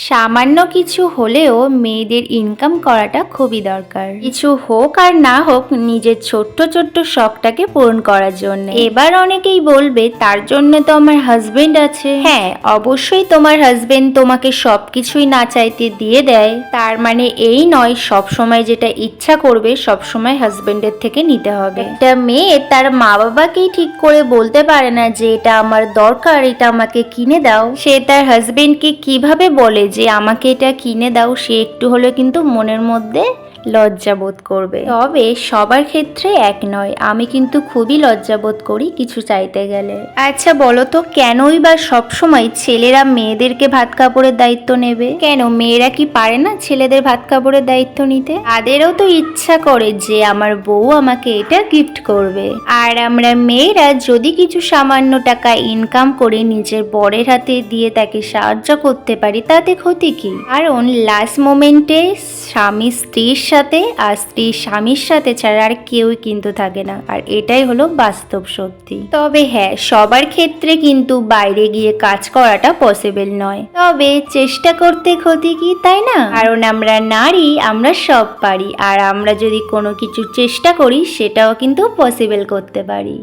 সামান্য কিছু হলেও মেয়েদের ইনকাম করাটা খুবই দরকার। কিছু হোক আর না হোক নিজের ছোট্ট ছোট্ট শখটাকে পূরণ করার জন্য। এবার অনেকেই বলবে তার জন্য তো আমার হাজবেন্ড আছে। হ্যাঁ, অবশ্যই তোমার হাজবেন্ড তোমাকে সবকিছুই না চাইতে দিয়ে দেয়, তার মানে এই নয় সব সময় যেটা ইচ্ছা করবে সব সময় হাজবেন্ডের থেকে নিতে হবে। একটা মেয়ে তার মা বাবাকেই ঠিক করে বলতে পারে না যে এটা আমার দরকার, এটা আমাকে কিনে দাও। সে তার হাজবেন্ডকে কিভাবে বলে যে আমাকে এটা কিনে দাও? সে একটু হলে কিন্তু মনের মধ্যে লজ্জা বোধ করবে। তবে সবার ক্ষেত্রে এক নয়, আমি কিন্তু খুবই লজ্জা বোধ করি কিছু চাইতে গেলে। আচ্ছা বলো তো, কেনই বা সবসময় ছেলেরা মেয়েদেরকে ভাত কাপড়ের দায়িত্ব নেবে? কেন মেয়েরা কি পারে না ছেলেদের ভাত কাপড়ের দায়িত্ব নিতে? তাদেরও তো ইচ্ছা করে যে আমার বউ আমাকে এটা গিফট করবে। আর আমরা মেয়েরা যদি কিছু সামান্য টাকা ইনকাম করে নিজের বরের হাতে দিয়ে তাকে সাহায্য করতে পারি, তাতে ক্ষতি কি? কারণ লাস্ট মোমেন্টে স্বামী স্ত্রীর সাথে আর স্ত্রী স্বামীর সাথে ছাড়া আর কেউই কিন্তু থাকে না, আর এটাই হলো বাস্তব সত্যি। তবে হ্যাঁ, সবার ক্ষেত্রে কিন্তু বাইরে গিয়ে কাজ করাটা পসিবল নয়, তবে চেষ্টা করতে ক্ষতি কি, তাই না? কারণ আমরা নারী, আমরা সব পারি, আর আমরা যদি কোনো কিছু চেষ্টা করি সেটাও কিন্তু পসিবল করতে পারি।